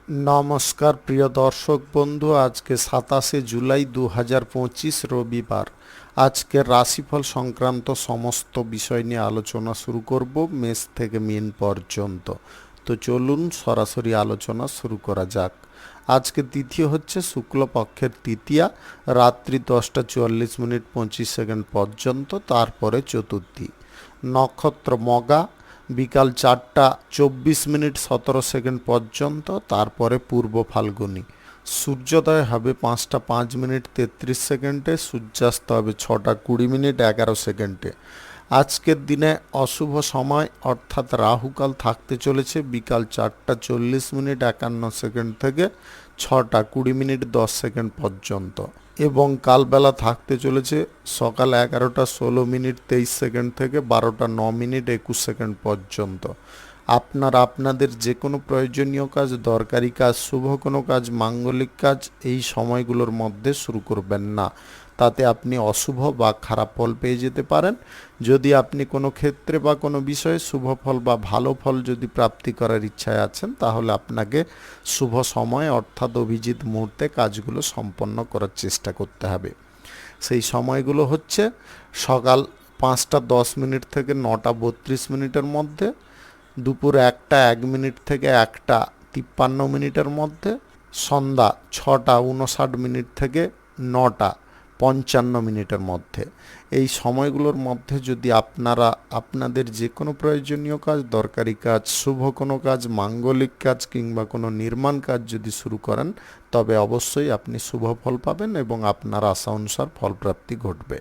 নমস্কার প্রিয় দর্শক বন্ধু, আজকে 27 জুলাই 2025 রবিবার। আজকের রাশিফল সংক্রান্ত সমস্ত বিষয় নিয়ে আলোচনা শুরু করব মেষ থেকে মীন পর্যন্ত। তো চলুন সরাসরি আলোচনা শুরু করা যাক। আজকে তিথি হচ্ছে শুক্লপক্ষের তৃতীয়া, রাত্রি 10:44:25 পর্যন্ত, তারপরে চতুর্থী। নক্ষত্র মগা, বিকাল 4:24:17 পর্যন্ত, তারপরে পূর্ব ফাল্গুনী। সূর্যোদয় হবে 5:05:33, সূর্যাস্ত হবে 6:20:11। আজকের দিনে অশুভ সময় অর্থাৎ রাহুকাল থাকতে চলেছে বিকাল 4:40:51 থেকে 6:20:10 পর্যন্ত, এবং কালবেলা থাকতে চলেছে সকাল 11:16:23 থেকে 12:09:21 পর্যন্ত। আপনাদের যে কোনো প্রয়োজনীয় কাজ, দরকারি কাজ, শুভ কোনো কাজ, মাঙ্গলিক কাজ এই সময়গুলোর মধ্যে শুরু করবেন না, তাতে আপনি অশুভ বা খারাপ ফল পেয়ে যেতে পারেন। যদি আপনি কোনো ক্ষেত্রে বা কোনো বিষয়ে শুভ ফল বা ভালো ফল যদি প্রাপ্তি করার ইচ্ছায় আছেন, তাহলে আপনাকে শুভ সময় অর্থাৎ অভিজিৎ মুহূর্তে কাজগুলো সম্পন্ন করার চেষ্টা করতে হবে। সেই সময়গুলো হচ্ছে সকাল 5:10 থেকে 9:32 মধ্যে, দুপুর 1:01 থেকে 1:53 মধ্যে, সন্ধ্যা 6:59 থেকে 9:55 মধ্যে। এই সময়গুলোর মধ্যে যদি আপনারা আপনাদের যে কোনো প্রয়োজনীয় কাজ, দরকারি কাজ, শুভ কোনো কাজ, মাঙ্গলিক কাজ কিংবা কোনো নির্মাণ কাজ যদি শুরু করেন, তবে অবশ্যই আপনি শুভ ফল পাবেন এবং আপনার আশা অনুসার ফলপ্রাপ্তি ঘটবে।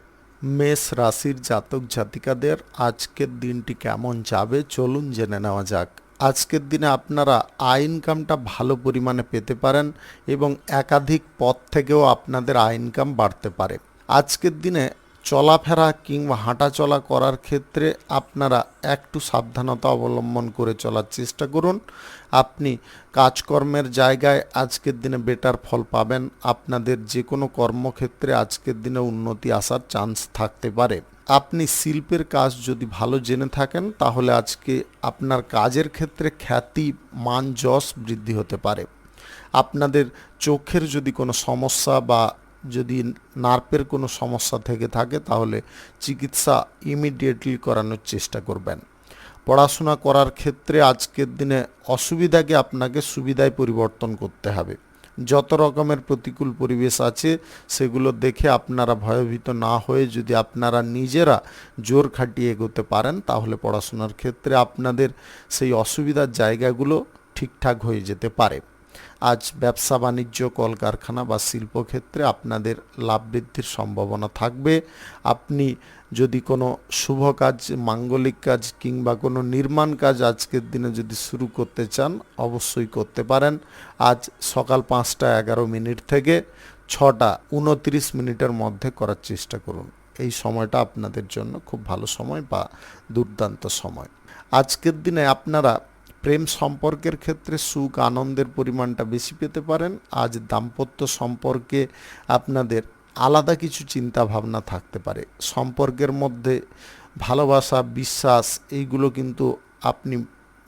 মেষ রাশির জাতক জাতিকাদের আজকের দিনটি কেমন যাবে চলুন জেনে নেওয়া যাক। আজকের দিনে আপনারা আয় ইনকামটা ভালো পরিমাণে পেতে পারেন এবং একাধিক পথ থেকেও আপনাদের আয় ইনকাম বাড়তে পারে। আজকের দিনে চলাফেরা কিংবা হাঁটাচলা করার ক্ষেত্রে আপনারা একটু সাবধানতা অবলম্বন করে চলার চেষ্টা করুন। আপনি কাজকর্মের জায়গায় আজকের দিনে বেটার ফল পাবেন। আপনাদের যে কোনো কর্মক্ষেত্রে আজকের দিনে উন্নতি আসার চান্স থাকতে পারে। আপনি শিল্পের কাজ যদি ভালো জেনে থাকেন, তাহলে আজকে আপনার কাজের ক্ষেত্রে খ্যাতি, মান, যশ বৃদ্ধি হতে পারে। আপনাদের চোখের যদি কোনো সমস্যা বা যদি নার্ভের কোনো সমস্যা থেকে থাকে, তাহলে চিকিৎসা ইমিডিয়েটলি করানোর চেষ্টা করবেন। পড়াশোনা করার ক্ষেত্রে আজকের দিনে অসুবিধাকে আপনাকে সুবিধায় পরিবর্তন করতে হবে। যত রকমের প্রতিকূল পরিবেশ আছে সেগুলো দেখে আপনারা ভয়ভীত না হয়ে যদি আপনারা নিজেরা জোর খাটিয়ে এগোতে পারেন, তাহলে পড়াশোনার ক্ষেত্রে আপনাদের সেই অসুবিধার জায়গাগুলো ঠিকঠাক হয়ে যেতে পারে। আজ ব্যবসা বাণিজ্য, কলকারখানা বা শিল্পক্ষেত্রে আপনাদের লাভ বৃদ্ধির সম্ভাবনা থাকবে। আপনি যদি কোনো শুভ কাজ, মাঙ্গলিক কাজ কিংবা কোনো নির্মাণ কাজ আজকের দিনে যদি শুরু করতে চান, অবশ্যই করতে পারেন। আজ সকাল 5:11 থেকে 6:29 মধ্যে করার চেষ্টা করুন। এই সময়টা আপনাদের জন্য খুব ভালো সময় বা দুর্দান্ত সময়। আজকের দিনে আপনারা প্রেম সম্পর্কের ক্ষেত্রে সুখ আনন্দের পরিমাণটা বেশি পেতে পারেন। আজ দাম্পত্য সম্পর্কে আপনাদের আলাদা কিছু চিন্তা ভাবনা থাকতে পারে। সম্পর্কের মধ্যে ভালোবাসা, বিশ্বাস এইগুলো কিন্তু আপনি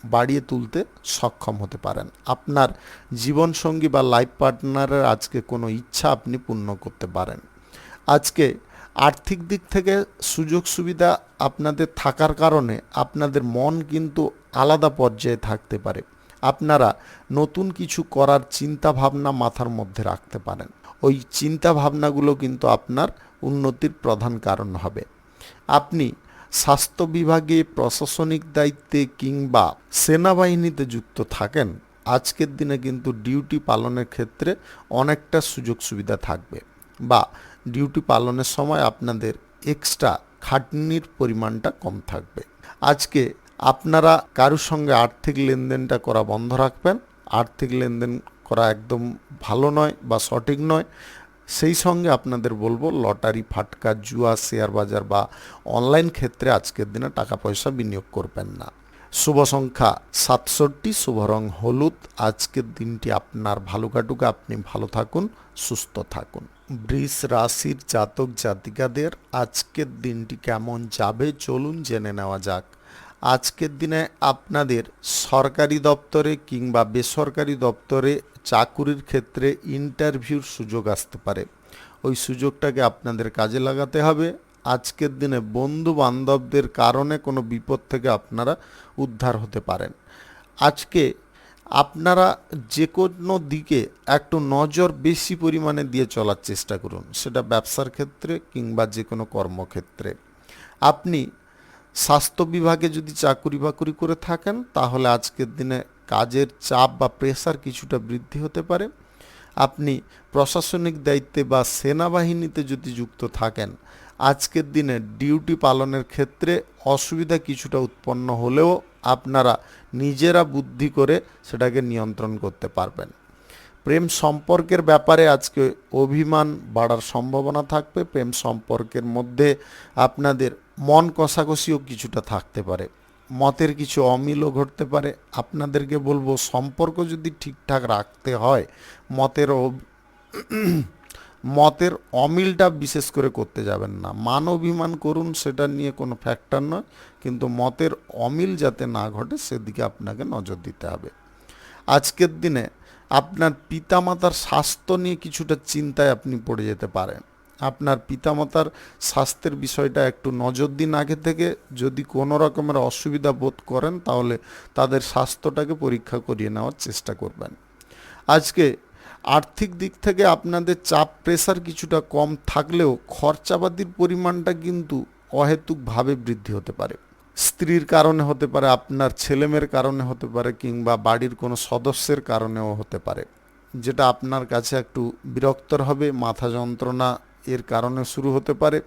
বাড়িয়ে তুলতে সক্ষম হতে পারেন। আপনার জীবনসঙ্গী বা লাইফ পার্টনারের আজকে কোনো ইচ্ছা আপনি পূর্ণ করতে পারেন। আজকে আর্থিক দিক থেকে সুযোগ সুবিধা আপনাদের থাকার কারণে আপনাদের মন কিন্তু আলাদা পর্যায়ে থাকতে পারে। আপনারা নতুন কিছু করার চিন্তা ভাবনা মাথার মধ্যে রাখতে পারেন। ওই চিন্তা ভাবনাগুলো কিন্তু আপনার উন্নতির প্রধান কারণ হবে। আপনি স্বাস্থ্য বিভাগে, প্রশাসনিক দায়িত্বে কিংবা সেনাবাহিনীতে যুক্ত থাকেন, আজকের দিনে কিন্তু ডিউটি পালনের ক্ষেত্রে অনেকটা সুযোগ সুবিধা থাকবে, বা ডিউটি পালনের সময় আপনাদের এক্সট্রা খাটনির পরিমাণটা কম থাকবে। আজকে আপনারা কারোর সঙ্গে আর্থিক লেনদেনটা করা বন্ধ রাখবেন। আর্থিক লেনদেন করা একদম ভালো নয় বা সঠিক নয়। সেই সঙ্গে আপনাদের বলবো, লটারি, ফাটকা, জুয়া, শেয়ার বাজার বা অনলাইন ক্ষেত্রে আজকের দিনে টাকা পয়সা বিনিয়োগ করবেন না। শুভ সংখ্যা 67, শুভ রং হলুদ। আজকের দিনটি আপনার ভালো কাটুক, আপনি ভালো থাকুন, সুস্থ থাকুন। বৃষ রাশির জাতক জাতিকাদের আজকের দিনটি কেমন যাবে চলুন জেনে নেওয়া যাক। আজকের দিনে আপনাদের সরকারি দপ্তরে কিংবা বেসরকারি দপ্তরে চাকুরির ক্ষেত্রে ইন্টারভিউর সুযোগ আসতে পারে। ওই সুযোগটাকে আপনাদের কাজে লাগাতে হবে। আজকের দিনে বন্ধু বান্ধবদের কারণে কোনো বিপদ থেকে আপনারা উদ্ধার হতে পারেন। আজকে আপনারা যে কোনো দিকে একটু নজর বেশি পরিমাণে দিয়ে চলার চেষ্টা করুন, সেটা ব্যবসার ক্ষেত্রে কিংবা যে কোনো কর্মক্ষেত্রে। আপনি স্বাস্থ্য বিভাগে যদি চাকুরি বাকুরি করে থাকেন তাহলে আজকের দিনে কাজের চাপ বা প্রেসার কিছুটা বৃদ্ধি হতে পারে। আপনি প্রশাসনিক দায়িত্বে বা সেনাবাহিনীতে যদি যুক্ত থাকেন, আজকের দিনে ডিউটি পালনের ক্ষেত্রে অসুবিধা কিছুটা উৎপন্ন হলেও আপনারা নিজেরা বুদ্ধি করে সেটাকে নিয়ন্ত্রণ করতে পারবেন। প্রেম সম্পর্কের ব্যাপারে আজকে অভিমান বাড়ার সম্ভাবনা থাকবে। প্রেম সম্পর্কের মধ্যে আপনাদের মন কষাকষিও কিছুটা থাকতে পারে, মতের কিছু অমিলও ঘটতে পারে। আপনাদেরকে বলবো, সম্পর্ক যদি ঠিকঠাক রাখতে হয় মতের অমিলটা বিশেষ করে করতে যাবেন না। মান অভিমান করুন, সেটা নিয়ে কোনো ফ্যাক্টর নয়, কিন্তু মতের অমিল যাতে না ঘটে সেদিকে আপনাকে নজর দিতে হবে। আজকের দিনে আপনার পিতামাতার স্বাস্থ্য নিয়ে কিছুটা চিন্তায় আপনি পড়ে যেতে পারেন। আপনার পিতামাতার স্বাস্থ্যের বিষয়টা একটু নজর দিন আগে থেকে। যদি কোনো রকমের অসুবিধা বোধ করেন তাহলে তাদের স্বাস্থ্যটাকে পরীক্ষা করিয়ে নেওয়ার চেষ্টা করবেন। আজকে আর্থিক দিক থেকে আপনাদের চাপ প্রেসার কিছুটা কম থাকলেও খরচাপাতির পরিমাণটা কিন্তু অহেতুকভাবে বৃদ্ধি হতে পারে। স্ত্রীর কারণে হতে পারে, আপনার ছেলেমেয়ের কারণে হতে পারে, কিংবা বাড়ির কোনো সদস্যের কারণেও হতে পারে, যেটা আপনার কাছে একটু বিরক্তর হবে। মাথা যন্ত্রণা এর কারণে শুরু হতে পারে।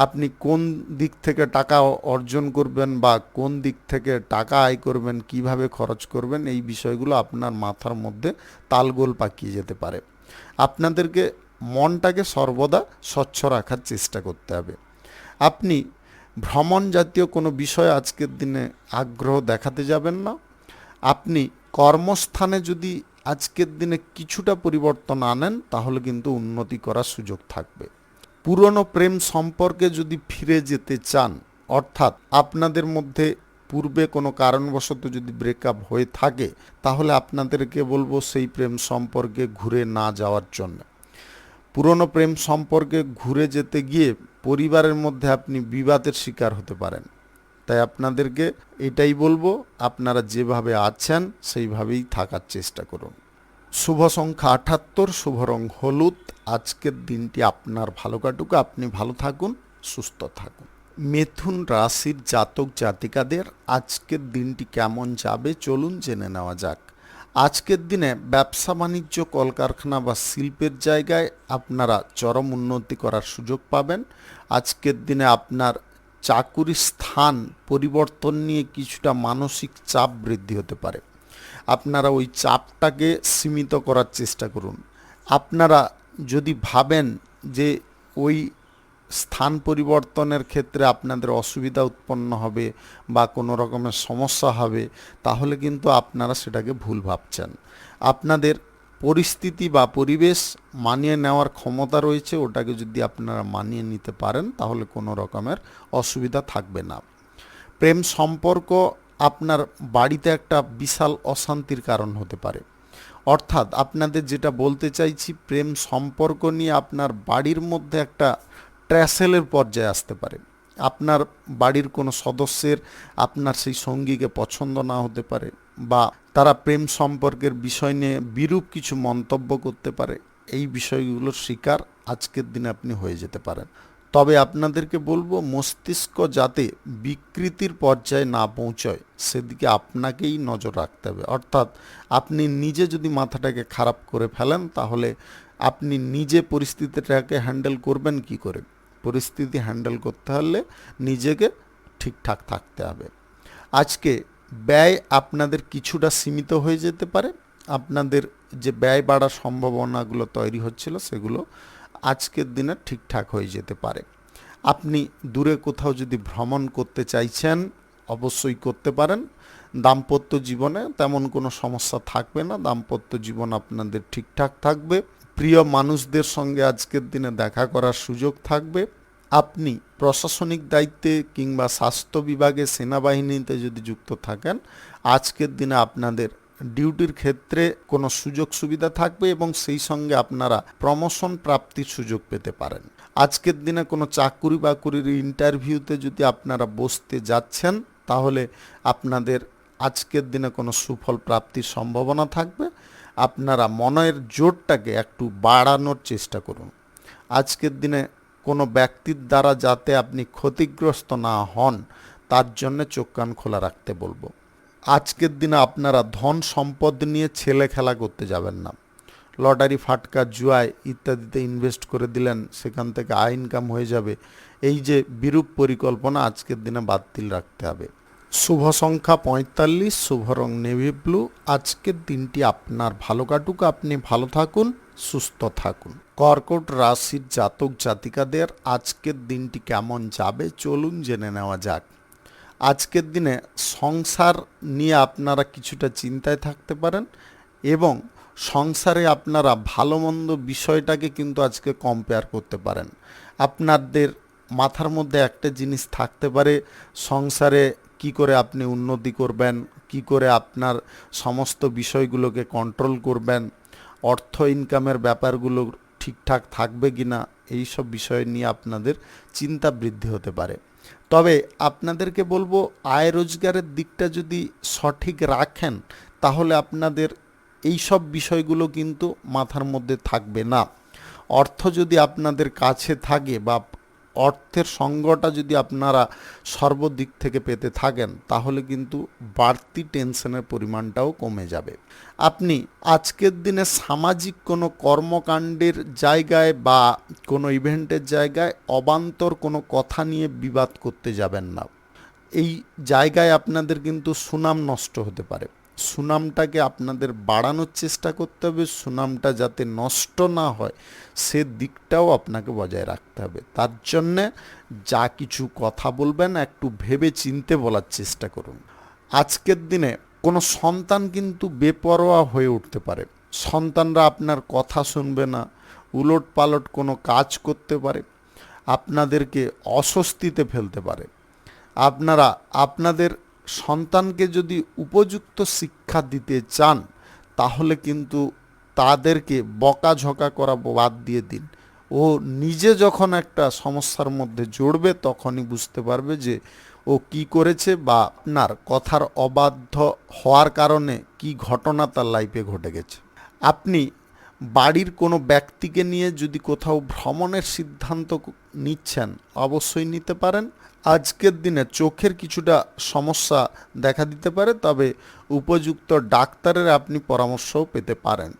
আপনি কোন দিক থেকে টাকা অর্জন করবেন বা কোন দিক থেকে টাকা আয় করবেন, কিভাবে খরচ করবেন, এই বিষয়গুলো আপনার মাথার মধ্যে তালগোল পাকিয়ে যেতে পারে। আপনাদেরকে মনটাকে সর্বদা স্বচ্ছ রাখার চেষ্টা করতে হবে। আপনি ভ্রমণ জাতীয় কোনো বিষয়ে আজকের দিনে আগ্রহ দেখাতে যাবেন না। আপনি কর্মস্থানে যদি আজকের দিনে কিছুটা পরিবর্তন আনেন তাহলে কিন্তু উন্নতি করার সুযোগ থাকবে। পুরনো প্রেম সম্পর্কে যদি ফিরে যেতে চান, অর্থাৎ আপনাদের মধ্যে পূর্বে কোনো কারণবশত যদি ব্রেকআপ হয়ে থাকে, তাহলে আপনাদেরকে বলবো সেই প্রেম সম্পর্কে ঘুরে না যাওয়ার জন্য। পুরনো প্রেম সম্পর্কে ঘুরে যেতে গিয়ে পরিবারের মধ্যে আপনি বিবাদের শিকার হতে পারেন। তাই আপনাদেরকে এটাই বলবো, আপনারা যেভাবে আছেন সেইভাবেই থাকার চেষ্টা করুন। শুভ সংখ্যা 78, শুভ রং হলুদ। আজকের দিনটি আপনার ভালো কাটুক, আপনি ভালো থাকুন, সুস্থ থাকুন। মিথুন রাশির জাতক জাতিকাদের আজকের দিনটি কেমন যাবে চলুন জেনে নেওয়া যাক। আজকের দিনে ব্যবসা বাণিজ্য, কলকারখানা বা শিল্পের জায়গায় আপনারা চরম উন্নতি করার সুযোগ পাবেন। আজকের দিনে আপনার চাকুরির স্থান পরিবর্তন নিয়ে কিছুটা মানসিক চাপ বৃদ্ধি হতে পারে। আপনারা ওই চাপটাকে সীমিত করার চেষ্টা করুন। আপনারা যদি ভাবেন যে ওই স্থান পরিবর্তনের ক্ষেত্রে আপনাদের অসুবিধা উৎপন্ন হবে বা কোনো রকমের সমস্যা হবে, তাহলে কিন্তু আপনারা সেটাকে ভুল ভাবছেন। আপনাদের পরিস্থিতি বা পরিবেশ মানিয়ে নেওয়ার ক্ষমতা রয়েছে, ওটাকে যদি আপনারা মানিয়ে নিতে পারেন তাহলে কোনো রকমের অসুবিধা থাকবে না। প্রেম সম্পর্ক আপনার বাড়িতে একটা বিশাল অশান্তির কারণ হতে পারে। অর্থাৎ আপনাদের যেটা বলতে চাইছি, প্রেম সম্পর্ক নিয়ে আপনার বাড়ির মধ্যে একটা ট্র্যাসেলের পর্যায়ে আসতে পারে। আপনার বাড়ির কোনো সদস্যের আপনার সেই সঙ্গীকে পছন্দ না হতে পারে, বা তারা প্রেম সম্পর্কের বিষয় নিয়ে বিরূপ কিছু মন্তব্য করতে পারে। এই বিষয়গুলোর শিকার আজকের দিনে আপনি হয়ে যেতে পারেন। তবে আপনাদেরকে বলবো, মস্তিষ্ক যাতে বিকৃতির পর্যায়ে না পৌঁছয় সেদিকে আপনাকেই নজর রাখতে হবে। অর্থাৎ আপনি নিজে যদি মাথাটাকে খারাপ করে ফেলেন তাহলে আপনি নিজে পরিস্থিতিটাকে হ্যান্ডেল করবেন কি করে? পরিস্থিতি হ্যান্ডেল করতে হলে নিজেকে ঠিকঠাক থাকতে হবে। আজকে ব্যয় আপনাদের কিছুটা সীমিত হয়ে যেতে পারে। আপনাদের যে ব্যয় বাড়ার সম্ভাবনাগুলো তৈরি হচ্ছিল সেগুলো আজকের দিনে ঠিকঠাক হয়ে যেতে পারে। আপনি দূরে কোথাও যদি ভ্রমণ করতে চাইছেন অবশ্যই করতে পারেন। দাম্পত্য জীবনে তেমন কোনো সমস্যা থাকবে না, দাম্পত্য জীবন আপনাদের ঠিকঠাক থাকবে। প্রিয় মানুষদের সঙ্গে আজকের দিনে দেখা করার সুযোগ থাকবে। আপনি প্রশাসনিক দায়িত্বে কিংবা স্বাস্থ্য বিভাগে, সেনাবাহিনীতে যদি যুক্ত থাকেন, আজকের দিনে আপনাদের ডিউটির ক্ষেত্রে কোনো সুযোগ সুবিধা থাকবে এবং সেই সঙ্গে আপনারা প্রমোশন প্রাপ্তির সুযোগ পেতে পারেন। আজকের দিনে কোনো চাকুরি বাকুরির ইন্টারভিউতে যদি আপনারা বসতে যাচ্ছেন, তাহলে আপনাদের আজকের দিনে কোনো সুফল প্রাপ্তির সম্ভাবনা থাকবে। আপনারা মনের জোরটাকে একটু বাড়ানোর চেষ্টা করুন। আজকের দিনে কোনো ব্যক্তির দ্বারা যাতে আপনি ক্ষতিগ্রস্ত না হন, তার জন্য চোখ কান খোলা রাখতে বলবো। আজকের দিনে আপনারা ধন সম্পদ নিয়ে ছেলে খেলা করতে যাবেন না। লটারি, ফাটকা, জুয়ায় ইত্যাদিতে ইনভেস্ট করে দিলেন, সেখান থেকে আয় ইনকাম হয়ে যাবে, এই যে বিরূপ পরিকল্পনা আজকের দিনে বাতিল রাখতে হবে। শুভ সংখ্যা 45, শুভ রং নেভি ব্লু। আজকের দিনটি আপনার ভালো কাটুক, আপনি ভালো থাকুন, সুস্থ থাকুন। কর্কট রাশির জাতক জাতিকাদের আজকের দিনটি কেমন যাবে চলুন জেনে নেওয়া যাক। আজকের দিনে সংসার নিয়ে আপনারা কিছুটা চিন্তায় থাকতে পারেন এবং সংসারে আপনারা ভালো মন্দ বিষয়টাকে কিন্তু আজকে কম্পেয়ার করতে পারেন। আপনাদের মাথার মধ্যে একটা জিনিস থাকতে পারে, সংসারে কি করে আপনি উন্নতি করবেন, কি করে আপনার সমস্ত বিষয়গুলোকে কন্ট্রোল করবেন, অর্থ ইনকামের ব্যাপারগুলো ঠিকঠাক থাকবে কি না, এইসব বিষয় নিয়ে আপনাদের চিন্তা বৃদ্ধি হতে পারে। তবে আপনাদেরকে বলবো, আয় রোজগারের দিকটা যদি সঠিক রাখেন, তাহলে আপনাদের এই সব বিষয়গুলো কিন্তু মাথার মধ্যে থাকবে না। অর্থ যদি আপনাদের কাছে থাকে বা অর্থের সঙ্গটা যদি আপনারা সর্বদিক থেকে পেতে থাকেন, তাহলে কিন্তু বাড়তি টেনশনের পরিমাণটাও কমে যাবে। আপনি আজকের দিনে সামাজিক কোনো কর্মকাণ্ডের জায়গায় বা কোনো ইভেন্টের জায়গায় অবান্তর কোনো কথা নিয়ে বিবাদ করতে যাবেন না। এই জায়গায় আপনাদের কিন্তু সুনাম নষ্ট হতে পারে। সুনামটাকে আপনাদের বাড়ানোর চেষ্টা করতে হবে, সুনামটা যাতে নষ্ট না হয় সে দিকটাও আপনাকে বজায় রাখতে হবে। তার জন্যে যা কিছু কথা বলবেন একটু ভেবে চিনতে বলার চেষ্টা করুন। আজকের দিনে কোনো সন্তান কিন্তু বেপরোয়া হয়ে উঠতে পারে। সন্তানরা আপনার কথা শুনবে না, উলট পালট কোনো কাজ করতে পারে, আপনাদেরকে অস্বস্তিতে ফেলতে পারে। আপনারা আপনাদের সন্তানকে যদি উপযুক্ত শিক্ষা দিতে চান, তাহলে কিন্তু তাদেরকে বকাঝকা করা বাদ দিয়ে দিন। ও নিজে যখন একটা সমস্যার মধ্যে জড়বে, তখনই বুঝতে পারবে যে ও কি করেছে বা আপনার কথার অবাধ্য হওয়ার কারণে কি ঘটনা তার লাইফে ঘটে গেছে। আপনি বাড়ির কোনো ব্যক্তিকে নিয়ে যদি কোথাও ভ্রমণের সিদ্ধান্ত নিচ্ছেন, অবশ্যই নিতে পারেন। আজকের দিনে চোখের কিছুটা সমস্যা দেখা দিতে পারে, তবে উপযুক্ত ডাক্তারের আপনি পরামর্শও পেতে পারেন।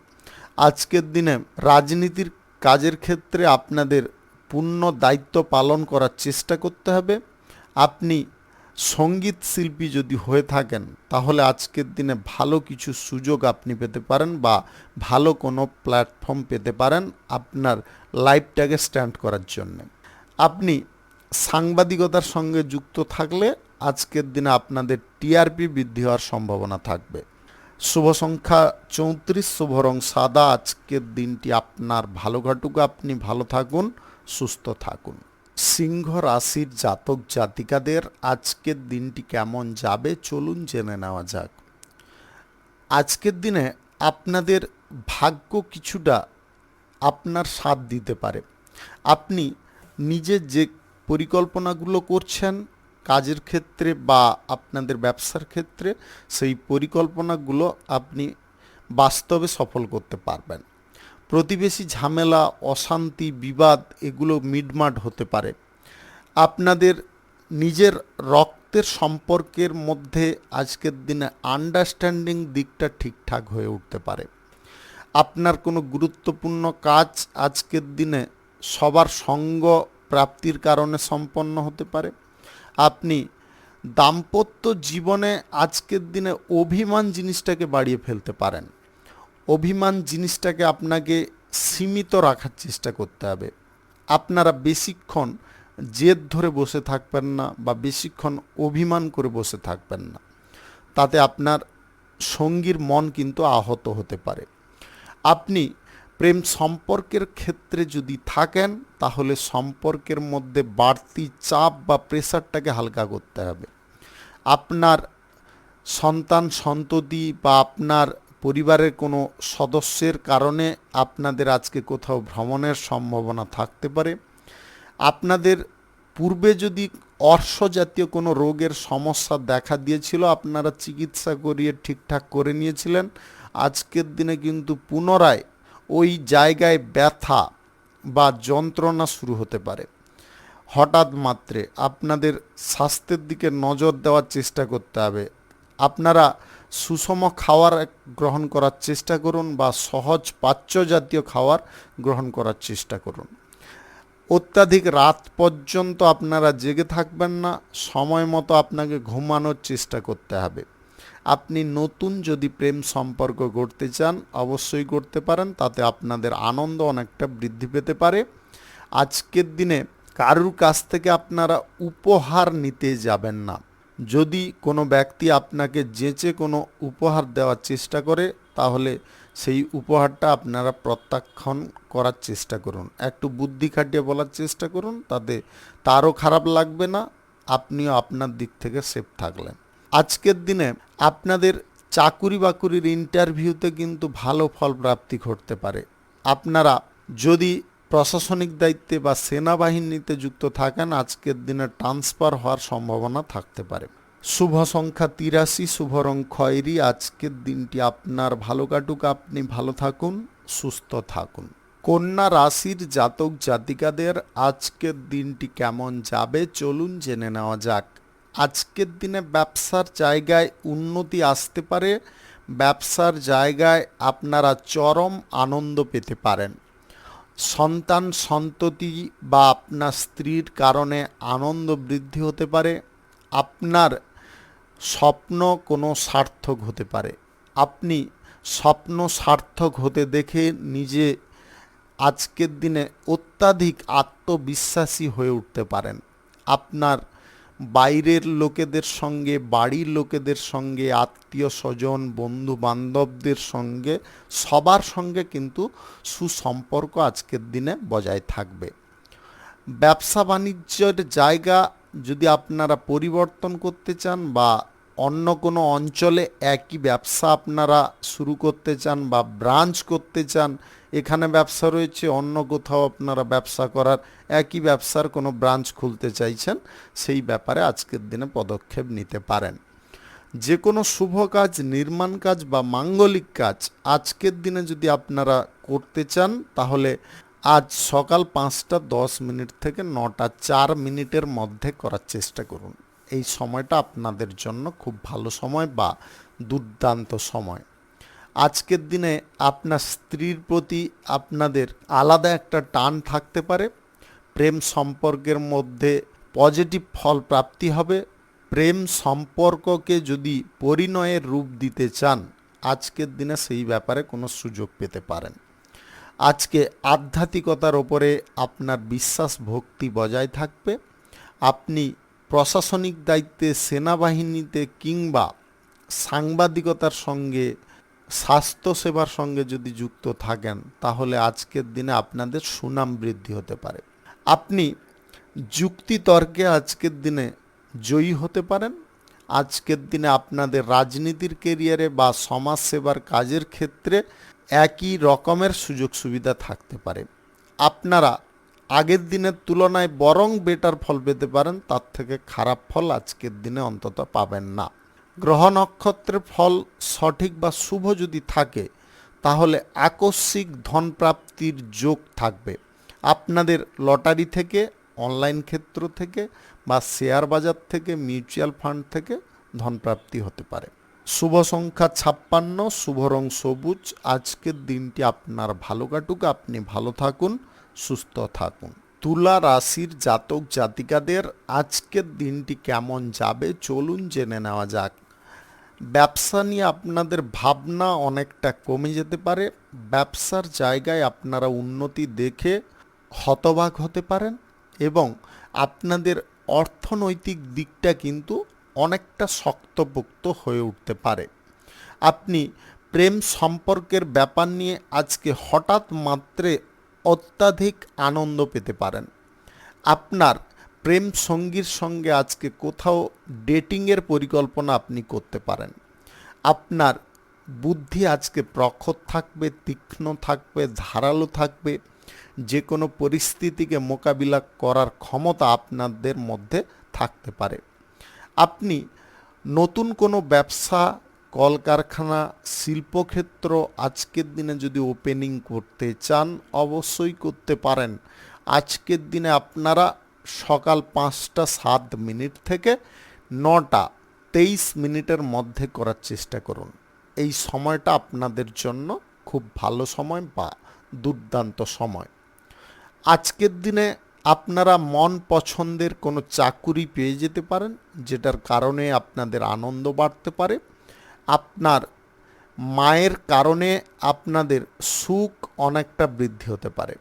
আজকের দিনে রাজনীতির কাজের ক্ষেত্রে আপনাদের পূর্ণ দায়িত্ব পালন করার চেষ্টা করতে হবে। আপনি সঙ্গীত শিল্পী যদি হয়ে থাকেন, তাহলে আজকের দিনে ভালো কিছু সুযোগ আপনি পেতে পারেন বা ভালো কোনো প্ল্যাটফর্ম পেতে পারেন আপনার লাইফটাকে স্ট্যান্ড করার জন্য। আপনি সাংবাদিকতার সঙ্গে যুক্ত থাকলে আজকের দিনে আপনাদের টিআরপি বৃদ্ধি হওয়ার সম্ভাবনা থাকবে। শুভ সংখ্যা 34, শুভ রং সাদা। আজকের দিনটি আপনার ভালো কাটুক, আপনি ভালো থাকুন, সুস্থ থাকুন। সিংহ রাশির জাতক জাতিকাদের আজকের দিনটি কেমন যাবে চলুন জেনে নেওয়া যাক। আজকের দিনে আপনাদের ভাগ্য কিছুটা আপনার সাথ দিতে পারে। আপনি নিজের যে পরিকল্পনাগুলো করছেন কাজের ক্ষেত্রে বা আপনাদের ব্যবসার ক্ষেত্রে, সেই পরিকল্পনাগুলো আপনি বাস্তবে সফল করতে পারবেন। প্রতিবেশী ঝামেলা, অশান্তি, বিবাদ এগুলো মিটমাট হতে পারে। আপনাদের নিজের রক্তের সম্পর্কের মধ্যে আজকের দিনে আন্ডারস্ট্যান্ডিং দিকটা ঠিকঠাক হয়ে উঠতে পারে। আপনার কোনো গুরুত্বপূর্ণ কাজ আজকের দিনে সবার সঙ্গ প্রাপ্তির কারণে সম্পন্ন হতে পারে। আপনি দাম্পত্য জীবনে আজকের দিনে অভিমান জিনিসটাকে বাড়িয়ে ফেলতে পারেন। অভিমান জিনিসটাকে আপনাকে সীমিত রাখার চেষ্টা করতে হবে। আপনারা বেশিক্ষণ জেদ ধরে বসে থাকবেন না বা বেশিক্ষণ অভিমান করে বসে থাকবেন না, তাতে আপনার সঙ্গীর মন কিন্তু আহত হতে পারে। আপনি প্রেম সম্পর্কের ক্ষেত্রে যদি থাকেন তাহলে সম্পর্কের মধ্যে বাড়তি চাপ বা প্রেশারটাকে হালকা করতে হবে। আপনার সন্তান সন্ততি বা আপনার পরিবারের কোনো সদস্যের কারণে আপনাদের আজকে কোথাও ভ্রমণের সম্ভাবনা থাকতে পারে। আপনাদের পূর্বে যদি অর্শ জাতীয় কোনো রোগের সমস্যা দেখা দিয়েছিল, আপনারা চিকিৎসা করিয়ে ঠিকঠাক করে নিয়েছিলেন, আজকের দিনে কিন্তু পুনরায় ওই জায়গায় ব্যথা বা যন্ত্রণা শুরু হতে পারে। হঠাৎ মাত্রে আপনাদের স্বাস্থ্যের দিকে নজর দেওয়ার চেষ্টা করতে হবে। আপনারা সুষম খাবার গ্রহণ করার চেষ্টা করুন বা সহজ পাচ্য জাতীয় খাবার গ্রহণ করার চেষ্টা করুন। অত্যাধিক রাত পর্যন্ত আপনারা জেগে থাকবেন না, সময় মতো আপনাকে ঘুমানোর চেষ্টা করতে হবে। আপনি নতুন যদি প্রেম সম্পর্ক গড়তে চান অবশ্যই করতে পারেন, তাতে আপনাদের আনন্দ অনেকটা বৃদ্ধি পেতে পারে। আজকের দিনে কারুর কাছ থেকে আপনারা উপহার নিতে যাবেন না। যদি কোনো ব্যক্তি আপনাকে যেচে কোনো উপহার দেওয়ার চেষ্টা করে তাহলে সেই উপহারটা আপনারা প্রত্যাখ্যান করার চেষ্টা করুন। একটু বুদ্ধি খাটিয়ে বলার চেষ্টা করুন, তাতে তারও খারাপ লাগবে না, আপনিও আপনার দিক থেকে সেফ থাকলেন। আজকের দিনে আপনাদের চাকুরি বাকুরির ইন্টারভিউতে কিন্তু ভালো ফল প্রাপ্তি ঘটতে পারে। আপনারা যদি প্রশাসনিক দায়িত্বে বা সেনাবাহিনীতে যুক্ত থাকেন আজকের দিনে ট্রান্সফার হওয়ার সম্ভাবনা থাকতে পারে। শুভ সংখ্যা 83, শুভ রং খয়েরি। আজকের দিনটি আপনার ভালো কাটুক, আপনি ভালো থাকুন, সুস্থ থাকুন। কন্যা রাশির জাতক জাতিকাদের আজকের দিনটি কেমন যাবে চলুন জেনে নেওয়া যাক। আজকের দিনে ব্যবসার জায়গায় উন্নতি আসতে পারে। ব্যবসার জায়গায় আপনারা চরম আনন্দ পেতে পারেন। সন্তান সন্ততি বা আপনার স্ত্রীর কারণে আনন্দ বৃদ্ধি হতে পারে। আপনার স্বপ্ন কোনো সার্থক হতে পারে। আপনি স্বপ্ন সার্থক হতে দেখে নিজে আজকের দিনে অত্যাধিক আত্মবিশ্বাসী হয়ে উঠতে পারেন। আপনার বাইরের লোকেদের সঙ্গে, বাড়ির লোকেদের সঙ্গে, আত্মীয় স্বজন, বন্ধু বান্ধবদের সঙ্গে, সবার সঙ্গে কিন্তু সুসম্পর্ক আজকের দিনে বজায় থাকবে। ব্যবসা বাণিজ্যের জায়গা যদি আপনারা পরিবর্তন করতে চান বা অন্য কোনো অঞ্চলে একই ব্যবসা আপনারা শুরু করতে চান বা ব্রাঞ্চ করতে চান, এখানে ব্যবসা রয়েছে অন্য কোথাও আপনারা ব্যবসা করার একই ব্যবসার কোনো ব্রাঞ্চ খুলতে চাইছেন, সেই ব্যাপারে আজকের দিনে পদক্ষেপ নিতে পারেন। যে কোনো শুভ কাজ, নির্মাণ কাজ বা মাঙ্গলিক কাজ আজকের দিনে যদি আপনারা করতে চান তাহলে আজ সকাল 5:10 থেকে 9:04 মধ্যে করার চেষ্টা করুন। এই সময়টা আপনাদের জন্য খুব ভালো সময় বা দুর্দান্ত সময়। আজকের দিনে আপনার স্ত্রীর প্রতি আপনাদের আলাদা একটা টান থাকতে পারে। প্রেম সম্পর্কের মধ্যে পজিটিভ ফল প্রাপ্তি হবে। প্রেম সম্পর্ককে যদি পরিণয়ের রূপ দিতে চান আজকের দিনে সেই ব্যাপারে কোনো সুযোগ পেতে পারেন। আজকে আধ্যাত্মিকতার ওপরে আপনার বিশ্বাস ভক্তি বজায় থাকবে। আপনি প্রশাসনিক দায়িত্বে, সেনাবাহিনীতে কিংবা সাংবাদিকতার সঙ্গে, স্বাস্থ্যসেবার সঙ্গে যদি যুক্ত থাকেন তাহলে আজকের দিনে আপনাদের সুনাম বৃদ্ধি হতে পারে। আপনি যুক্তিতর্কে আজকের দিনে জয়ী হতে পারেন। আজকের দিনে আপনাদের রাজনীতির কেরিয়ারে বা সমাজসেবার কাজের ক্ষেত্রে একই রকমের সুযোগ সুবিধা থাকতে পারে। আপনারা আগের দিনের তুলনায় বরং বেটার ফল পেতে পারেন, তার থেকে খারাপ ফল আজকের দিনে অন্তত পাবেন না। গ্রহ নক্ষত্রের ফল সঠিক বা শুভ যদি থাকে তাহলে আকস্মিক ধন প্রাপ্তির যোগ থাকবে। আপনাদের লটারি থেকে, অনলাইন ক্ষেত্র থেকে বা শেয়ার বাজার থেকে, মিউচুয়াল ফান্ড থেকে ধনপ্রাপ্তি হতে পারে। শুভ সংখ্যা 56, শুভ রং সবুজ। আজকের দিনটি আপনার ভালো কাটুক, আপনি ভালো থাকুন, সুস্থ থাকুন। তুলা রাশির জাতক জাতিকাদের আজকের দিনটি কেমন যাবে চলুন জেনে নেওয়া যাক। ব্যবসা নিয়ে আপনাদের ভাবনা অনেকটা কমে যেতে পারে। ব্যবসার জায়গায় আপনারা উন্নতি দেখে হতবাক হতে পারেন এবং আপনাদের অর্থনৈতিক দিকটা কিন্তু অনেকটা শক্তপোক্ত হয়ে উঠতে পারে। আপনি প্রেম সম্পর্কের ব্যাপার নিয়ে আজকে হঠাৎ মাত্রে অত্যাধিক আনন্দ পেতে পারেন। আপনার প্রেম সঙ্গীর সঙ্গে আজকে কোথাও ডেটিংয়ের পরিকল্পনা আপনি করতে পারেন। আপনার বুদ্ধি আজকে প্রখর থাকবে, তীক্ষ্ণ থাকবে, ধারালো থাকবে। যে কোনো পরিস্থিতিকে মোকাবিলা করার ক্ষমতা আপনাদের মধ্যে থাকতে পারে। আপনি নতুন কোনো ব্যবসা, কলকারখানা, শিল্পক্ষেত্র আজকের দিনে যদি ওপেনিং করতে চান অবশ্যই করতে পারেন। আজকের দিনে আপনারা সকাল 5টা 7 মিনিট থেকে 9টা 23 মিনিটের মধ্যে করার চেষ্টা করুন। এই সময়টা আপনাদের জন্য খুব ভালো সময় বা দুর্দান্ত সময়। আজকের দিনে আপনারা মন পছন্দের কোনো চাকুরি পেয়ে যেতে পারেন, যেটার কারণে আপনাদের আনন্দ বাড়তে পারে। আপনার মায়ের কারণে আপনাদের সুখ অনেকটা বৃদ্ধি হতে পারে।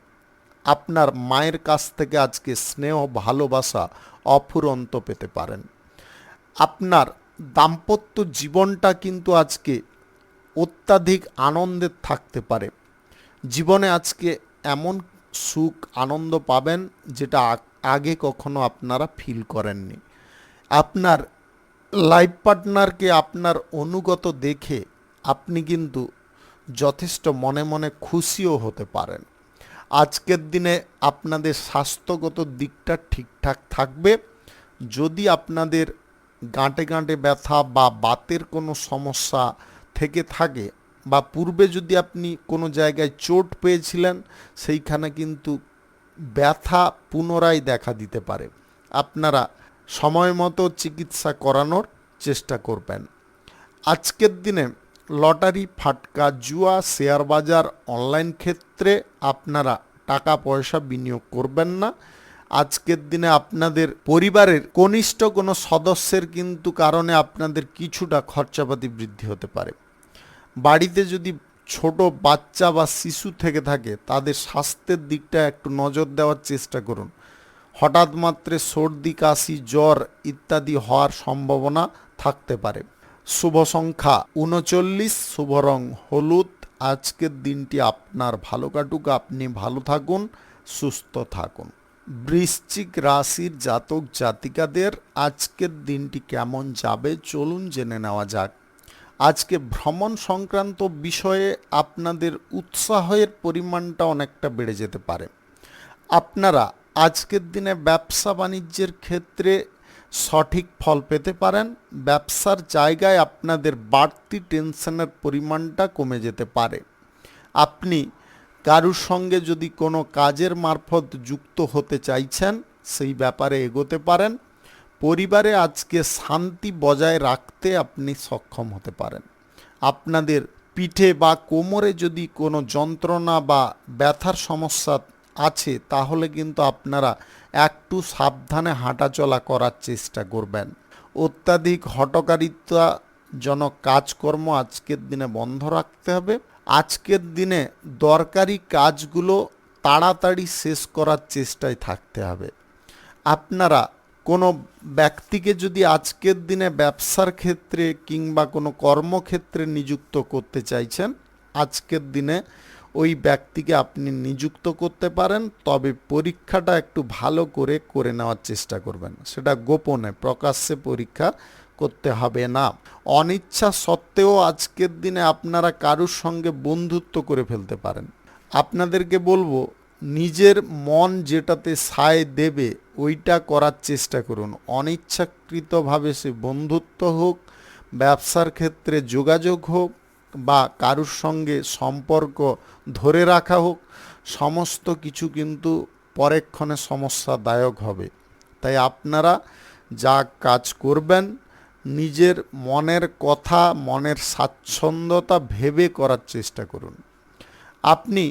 আপনার মায়ের কাছ থেকে আজকে স্নেহ, ভালোবাসা অফুরন্ত পেতে পারেন। আপনার দাম্পত্য জীবনটা কিন্তু আজকে অত্যাধিক আনন্দের থাকতে পারে। জীবনে আজকে এমন সুখ আনন্দ পাবেন যেটা আগে কখনো আপনারা ফিল করেননি। আপনার লাইফ পার্টনারকে আপনার অনুগত দেখে আপনি কিন্তু যথেষ্ট মনে মনে খুশিও হতে পারেন। আজকের দিনে আপনাদের স্বাস্থ্যগত দিকটা ঠিকঠাক থাকবে। যদি আপনাদের গাঁটে গাঁটে ব্যথা বা বাতের কোনো সমস্যা থেকে থাকে বা পূর্বে যদি আপনি কোনো জায়গায় চোট পেয়েছিলেন, সেইখানে কিন্তু ব্যথা পুনরায় দেখা দিতে পারে। আপনারা সময় মতো চিকিৎসা করানোর চেষ্টা করবেন। আজকের দিনে লটারি, ফাটকা, জুয়া, শেয়ার বাজার, অনলাইন ক্ষেত্রে আপনারা টাকা পয়সা বিনিয়োগ করবেন না। আজকের দিনে আপনাদের পরিবারের কনিষ্ঠ কোনো সদস্যের কিন্তু কারণে আপনাদের কিছুটা খরচাপাতি বৃদ্ধি হতে পারে। বাড়িতে যদি ছোট বাচ্চা বা শিশু থেকে থাকে তাদের স্বাস্থ্যের দিকটা একটু নজর দেওয়ার চেষ্টা করুন। হঠাৎ মাত্রে সর্দি, কাশি, জ্বর ইত্যাদি হওয়ার সম্ভাবনা থাকতে পারে। শুভ সংখ্যা 39, শুভ রং হলুদ। আজকের দিনটি আপনার ভালো কাটুক, আপনি ভালো থাকুন, সুস্থ থাকুন। বৃশ্চিক রাশির জাতক জাতিকাদের আজকের দিনটি কেমন যাবে চলুন জেনে নেওয়া যাক। আজকে ভ্রমণ সংক্রান্ত বিষয়ে আপনাদের উৎসাহের পরিমাণটা অনেকটা বেড়ে যেতে পারে। আপনারা আজকের দিনে ব্যবসা বাণিজ্যের ক্ষেত্রে সঠিক ফল পেতে পারেন। ব্যবসার জায়গায় আপনাদের বাড়তি টেনশনের পরিমাণটা কমে যেতে পারে। আপনি কারুর সঙ্গে যদি কোনো কাজের মারফত যুক্ত হতে চাইছেন সেই ব্যাপারে এগোতে পারেন। পরিবারে আজকে শান্তি বজায় রাখতে আপনি সক্ষম হতে পারেন। আপনাদের পিঠে বা কোমরে যদি কোনো যন্ত্রণা বা ব্যথার সমস্যা আছে তাহলে কিন্তু আপনারা একটু সাবধানে হাঁটাচলা করার চেষ্টা করবেন। অত্যাধিক হঠকারিতাজনক কাজকর্ম আজকের দিনে বন্ধ রাখতে হবে। আজকের দিনে দরকারি কাজগুলো তাড়াতাড়ি শেষ করার চেষ্টায় থাকতে হবে। আপনারা কোনো ব্যক্তিকে যদি আজকের দিনে ব্যবসার ক্ষেত্রে কিংবা কোনো কর্মক্ষেত্রে নিযুক্ত করতে চাইছেন, আজকের দিনে ওই ব্যক্তিকে আপনি নিযুক্ত করতে পারেন, তবে পরীক্ষাটা একটু ভালো করে নেওয়ার চেষ্টা করবেন। সেটা গোপনে, প্রকাশ্যে পরীক্ষা করতে হবে না। অনিচ্ছা সত্ত্বেও আজকের দিনে আপনারা কারুর সঙ্গে বন্ধুত্ব করে ফেলতে পারেন। আপনাদেরকে বলবো নিজের মন যেটাতে সায় দেবে ওইটা করার চেষ্টা করুন। অনিচ্ছাকৃতভাবে সে বন্ধুত্ব হোক, ব্যবসার ক্ষেত্রে যোগাযোগ হোক বা কারুর সঙ্গে সম্পর্ক ধরে রাখা হোক, সমস্ত কিছু কিন্তু পরেক্ষণে সমস্যাদায়ক হবে। তাই আপনারা যা কাজ করবেন নিজের মনের কথা, মনের স্বাচ্ছন্দ্যতা ভেবে করার চেষ্টা করুন। আপনি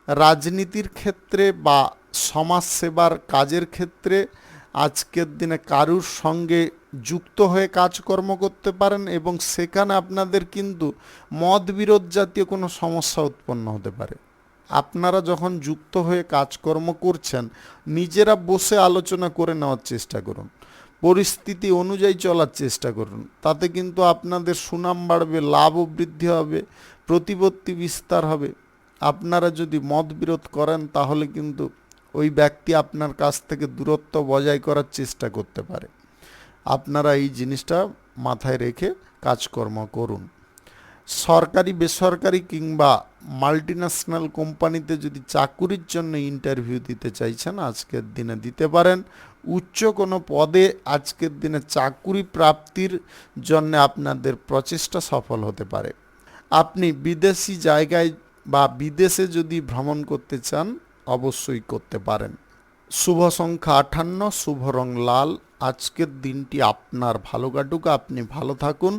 রাজনীতির ক্ষেত্রে বা সমাজসেবার কাজের ক্ষেত্রে আজকের দিনে কারুর সঙ্গে যুক্ত হয়ে কাজকর্ম করতে পারেন এবং সেখানে আপনাদের কিন্তু মতবিরোধ জাতীয় কোনো সমস্যা উৎপন্ন হতে পারে। আপনারা যখন যুক্ত হয়ে কাজকর্ম করছেন নিজেরা বসে আলোচনা করে নেওয়ার চেষ্টা করুন, পরিস্থিতি অনুযায়ী চলার চেষ্টা করুন। তাতে কিন্তু আপনাদের সুনাম বাড়বে, লাভও বৃদ্ধি হবে, প্রতিপত্তি বিস্তার হবে। আপনারা যদি মতবিরোধ করেন তাহলে কিন্তু ওই ব্যক্তি আপনার কাছ থেকে দূরত্ব বজায় করার চেষ্টা করতে পারে। আপনারা এই জিনিসটা মাথায় রেখে কাজকর্ম করুন। সরকারি বেসরকারি কিংবা মাল্টিন্যাশনাল কোম্পানিতে যদি চাকুরির জন্য ইন্টারভিউ দিতে চাইছেন আজকের দিনে দিতে পারেন। উচ্চ কোনো পদে আজকের দিনে চাকুরি প্রাপ্তির জন্য আপনাদের প্রচেষ্টা সফল হতে পারে। আপনি বিদেশি জায়গায় বা বিদেশে যদি ভ্রমণ করতে চান অবশ্যই করতে পারেন। শুভ সংখ্যা 58, শুভ রং লাল। আজকের দিনটি আপনার ভালো কাটুক, আপনি ভালো থাকুন,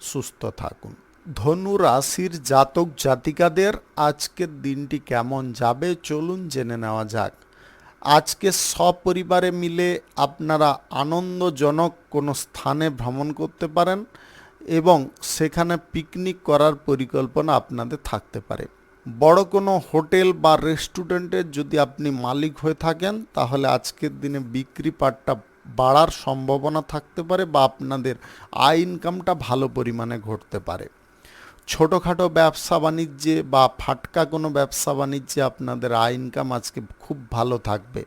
সুস্থ থাকুন। ধনু রাশির জাতক জাতিকাদের আজকের দিনটি কেমন যাবে চলুন জেনে নেওয়া যাক। আজকে সপরিবারে মিলে আপনারা আনন্দজনক কোনো স্থানে ভ্রমণ করতে পারেন এবং সেখানে পিকনিক করার পরিকল্পনা আপনাদের থাকতে পারে। বড় কোনো হোটেল বা রেস্টুরেন্টের যদি আপনি মালিক হয়ে থাকেন তাহলে আজকের দিনে বিক্রি পাটটা বাড়ার সম্ভাবনা থাকতে পারে বা আপনাদের আয় ইনকামটা ভালো পরিমাণে ঘটতে পারে। ছোটোখাটো ব্যবসা বাণিজ্যে বা ফাটকা কোনো ব্যবসা বাণিজ্যে আপনাদের আয় ইনকাম আজকে খুব ভালো থাকবে।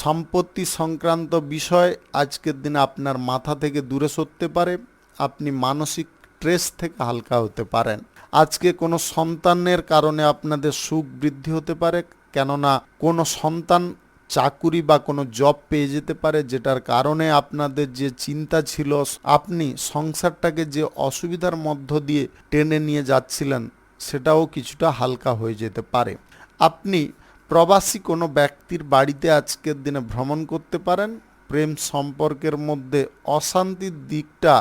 সম্পত্তি সংক্রান্ত বিষয় আজকের দিনে আপনার মাথা থেকে দূরে সরতে পারে। আপনি মানসিক স্ট্রেস থেকে হালকা হতে পারেন। আজকে কোনো সন্তানের কারণে আপনাদের সুখ বৃদ্ধি হতে পারে, কেননা কোনো সন্তান চাকুরি বা কোনো জব পেয়ে যেতে পারে, যেটার কারণে আপনাদের যে চিন্তা ছিল, আপনি সংসারটাকে যে অসুবিধার মধ্য দিয়ে টেনে নিয়ে যাচ্ছিলেন সেটাও কিছুটা হালকা হয়ে যেতে পারে। আপনি প্রবাসী কোনো ব্যক্তির বাড়িতে আজকের দিনে ভ্রমণ করতে পারেন। প্রেম সম্পর্কের মধ্যে অশান্তির দিকটা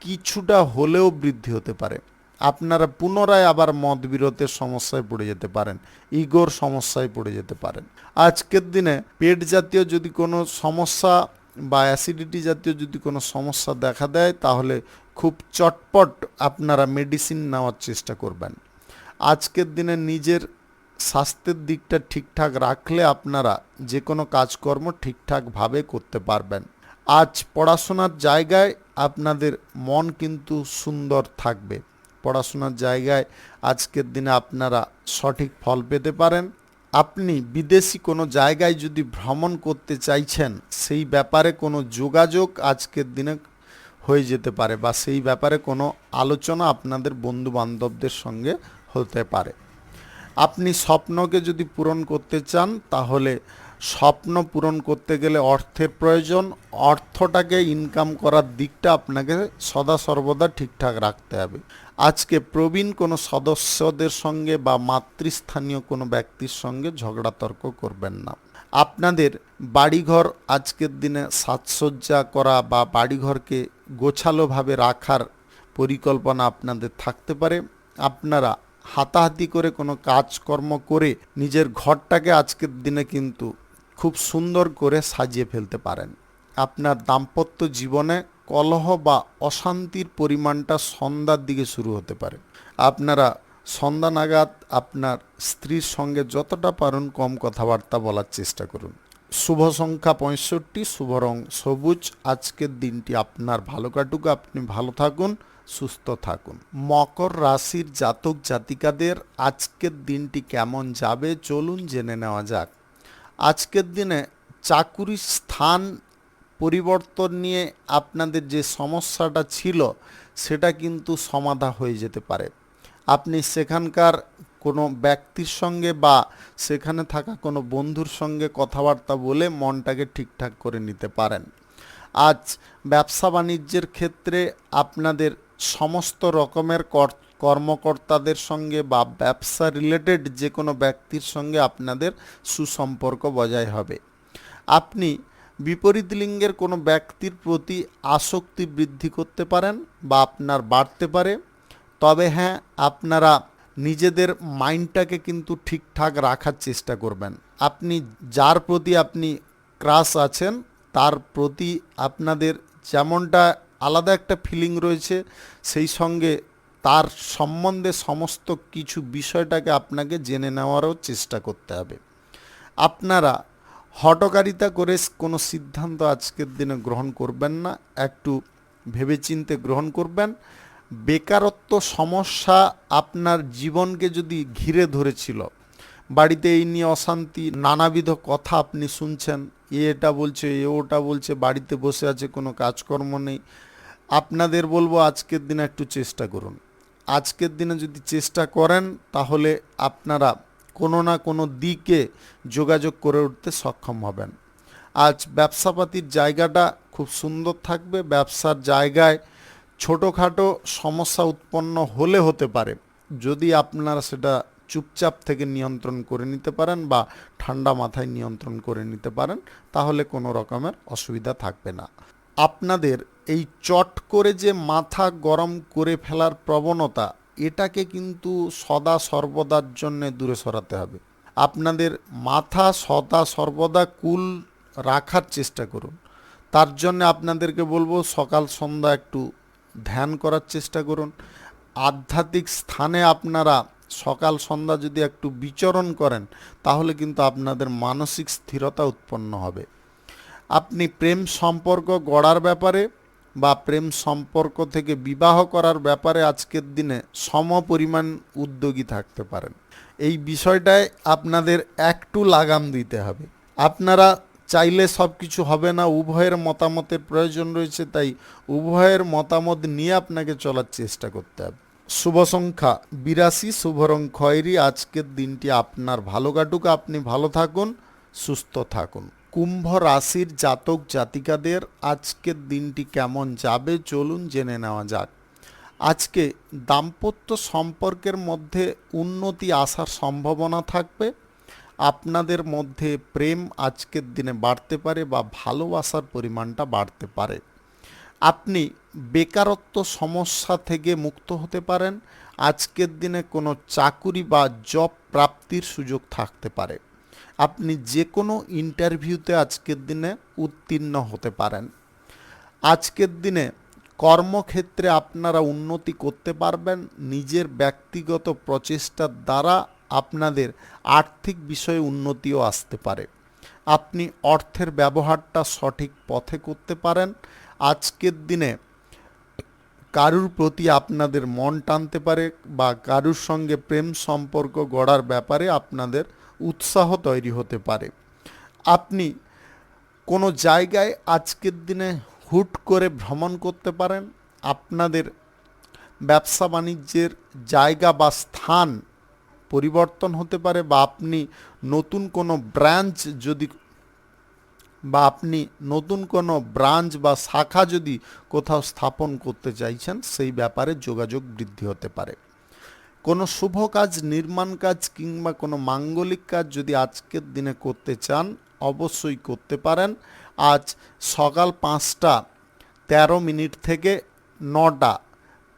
কিছুটা হলেও বৃদ্ধি হতে পারে। আপনারা পুনরায় আবার মতবিরোধের সমস্যায় পড়ে যেতে পারেন, ইগোর সমস্যায় পড়ে যেতে পারেন। আজকের দিনে পেট জাতীয় যদি কোনো সমস্যা বা অ্যাসিডিটি জাতীয় যদি কোনো সমস্যা দেখা দেয় তাহলে খুব চটপট আপনারা মেডিসিন নেওয়ার চেষ্টা করবেন। আজকের দিনে নিজের স্বাস্থ্যের দিকটা ঠিকঠাক রাখলে আপনারা যে কোনো কাজকর্ম ঠিকঠাকভাবে করতে পারবেন। আজ পড়াশোনার জায়গায় আপনাদের মন কিন্তু সুন্দর থাকবে। পড়াশোনার জায়গায় আজকের দিনে আপনারা সঠিক ফল পেতে পারেন। আপনি বিদেশি কোনো জায়গায় যদি ভ্রমণ করতে চাইছেন সেই ব্যাপারে কোনো যোগাযোগ আজকের দিনে হয়ে যেতে পারে বা সেই ব্যাপারে কোনো আলোচনা আপনাদের বন্ধু বান্ধবদের সঙ্গে হতে পারে। আপনি স্বপ্নকে যদি পূরণ করতে চান তাহলে স্বপ্ন পূরণ করতে গেলে অর্থের প্রয়োজন। অর্থটাকে ইনকাম করার দিকটা আপনাকে সদা সর্বদা ঠিকঠাক রাখতে হবে। আজকে প্রবীণ কোনো সদস্যদের সঙ্গে বা মাতৃস্থানীয় কোনো ব্যক্তির সঙ্গে ঝগড়া তর্ক করবেন না। আপনাদের বাড়িঘর আজকের দিনে সাজসজ্জা করা বা বাড়িঘরকে গোছালোভাবে রাখার পরিকল্পনা আপনাদের থাকতে পারে। আপনারা হাতাহাতি করে কোনো কাজকর্ম করে নিজের ঘরটাকে আজকের দিনে কিন্তু খুব সুন্দর করে সাজিয়ে ফেলতে পারেন। আপনার দাম্পত্য জীবনে কলহ বা অশান্তির পরিমাণটা সন্ধ্যার দিকে শুরু হতে পারে। আপনারা সন্ধ্যা নাগাদ আপনার স্ত্রীর সঙ্গে যতটা পারেন কম কথাবার্তা বলার চেষ্টা করুন। শুভ সংখ্যা 65, শুভ রং সবুজ। আজকের দিনটি আপনার ভালো কাটুক, আপনি ভালো থাকুন, সুস্থ থাকুন। মকর রাশির জাতক জাতিকাদের আজকের দিনটি কেমন যাবে চলুন জেনে নেওয়া যাক। আজকের দিনে চাকুরির স্থান পরিবর্তন নিয়ে আপনাদের যে সমস্যাটা ছিল সেটা কিন্তু সমাধা হয়ে যেতে পারে। আপনি সেখানকার কোনো ব্যক্তির সঙ্গে বা সেখানে থাকা কোনো বন্ধুর সঙ্গে কথাবার্তা বলে মনটাকে ঠিকঠাক করে নিতে পারেন। আজ ব্যবসা বাণিজ্যের ক্ষেত্রে আপনাদের সমস্ত রকমের কর্মকর্তাদের সঙ্গে বা ব্যবসা রিলেটেড যে কোনো ব্যক্তির সঙ্গে আপনাদের সুসম্পর্ক বজায় হবে। আপনি বিপরীত লিঙ্গের কোনো ব্যক্তির প্রতি আসক্তি বৃদ্ধি করতে পারেন বা আপনার বাড়তে পারে। তবে হ্যাঁ, আপনারা নিজেদের মাইন্ডটাকে কিন্তু ঠিকঠাক রাখার চেষ্টা করবেন। আপনি যার প্রতি আপনি ক্রাশ আছেন তার প্রতি আপনাদের যেমনটা আলাদা একটা ফিলিং রয়েছে, সেই সঙ্গে তার সম্বন্ধে সমস্ত কিছু বিষয়টাকে আপনাকে জেনে নেওয়ারও চেষ্টা করতে হবে। আপনারা হঠকারিতা করে কোনো সিদ্ধান্ত আজকের দিনে গ্রহণ করবেন না, একটু ভেবেচিন্তে গ্রহণ করবেন। বেকারত্ব সমস্যা আপনার জীবনকে যদি ঘিরে ধরেছিল, বাড়িতে এই নিয়ে অশান্তি, নানাবিধ কথা আপনি শুনছেন, এটা বলছে, ওটা বলছে, বাড়িতে বসে আছে, কোনো কাজকর্ম নেই, আপনাদের বলবো আজকের দিনে একটু চেষ্টা করুন। আজকের দিনে যদি চেষ্টা করেন তাহলে আপনারা কোনো না কোনো দিকে যোগাযোগ করে উঠতে সক্ষম হবেন। আজ ব্যবসাপাতির জায়গাটা খুব সুন্দর থাকবে। ব্যবসার জায়গায় ছোটোখাটো সমস্যা উৎপন্ন হলে হতে পারে, যদি আপনারা সেটা চুপচাপ থেকে নিয়ন্ত্রণ করে নিতে পারেন বা ঠান্ডা মাথায় নিয়ন্ত্রণ করে নিতে পারেন, তাহলে কোনো রকমের অসুবিধা থাকবে না। আপনাদের এই চট করে যে মাথা গরম করে ফেলার প্রবণতা, এটাকে কিন্তু সদা সর্বদার জন্যে দূরে সরাতে হবে। আপনাদের মাথা সদা সর্বদা কুল রাখার চেষ্টা করুন। তার জন্য আপনাদেরকে বলবো সকাল সন্ধ্যা একটু ধ্যান করার চেষ্টা করুন। আধ্যাত্মিক স্থানে আপনারা সকাল সন্ধ্যা যদি একটু বিচরণ করেন, তাহলে কিন্তু আপনাদের মানসিক স্থিরতা উৎপন্ন হবে। আপনি প্রেম সম্পর্ক গড়ার ব্যাপারে বা প্রেম সম্পর্ক থেকে বিবাহ করার ব্যাপারে আজকের দিনে সমপরিমাণ উদ্যোগী থাকতে পারেন। এই বিষয়টায় আপনাদের একটু লাগাম দিতে হবে। আপনারা চাইলে সব কিছু হবে না, উভয়ের মতামতের প্রয়োজন রয়েছে, তাই উভয়ের মতামত নিয়ে আপনাকে চলার চেষ্টা করতে হবে। শুভ সংখ্যা 82, শুভ রং খয়েরি। আজকের দিনটি আপনার ভালো কাটুক, আপনি ভালো থাকুন, সুস্থ থাকুন। কুম্ভ রাশির জাতক জাতিকাদের আজকের দিনটি কেমন যাবে চলুন জেনে নেওয়া যাক। আজকে দাম্পত্য সম্পর্কের মধ্যে উন্নতি আসার সম্ভাবনা থাকবে। আপনাদের মধ্যে প্রেম আজকের দিনে বাড়তে পারে বা ভালোবাসার পরিমাণটা বাড়তে পারে। আপনি বেকারত্ব সমস্যা থেকে মুক্ত হতে পারেন। আজকের দিনে কোনো চাকুরি বা জব প্রাপ্তির সুযোগ থাকতে পারে। আপনি যে কোনো ইন্টারভিউতে আজকের দিনে উত্তীর্ণ হতে পারেন। আজকের দিনে কর্মক্ষেত্রে আপনারা উন্নতি করতে পারবেন। নিজের ব্যক্তিগত প্রচেষ্টার দ্বারা আপনাদের আর্থিক বিষয়ে উন্নতিও আসতে পারে। আপনি অর্থের ব্যবহারটা সঠিক পথে করতে পারেন। আজকের দিনে কারুর প্রতি আপনাদের মন টানতে পারে বা কারুর সঙ্গে প্রেম সম্পর্ক গড়ার ব্যাপারে আপনাদের উৎসাহ তৈরি হতে পারে। আপনি কোনো জায়গায় আজকের দিনে হুট করে ভ্রমণ করতে পারেন। আপনাদের ব্যবসা বাণিজ্যের জায়গা বা স্থান পরিবর্তন হতে পারে, বা আপনি নতুন কোনো ব্রাঞ্চ বা শাখা যদি কোথাও স্থাপন করতে চাইছেন, সেই ব্যাপারে যোগাযোগ বৃদ্ধি হতে পারে। কোনো শুভ কাজ, নির্মাণ কাজ কিংবা কোনো মাঙ্গলিক কাজ যদি আজকের দিনে করতে চান, অবশ্যই করতে পারেন। আজ সকাল 5টা 13 মিনিট থেকে 9টা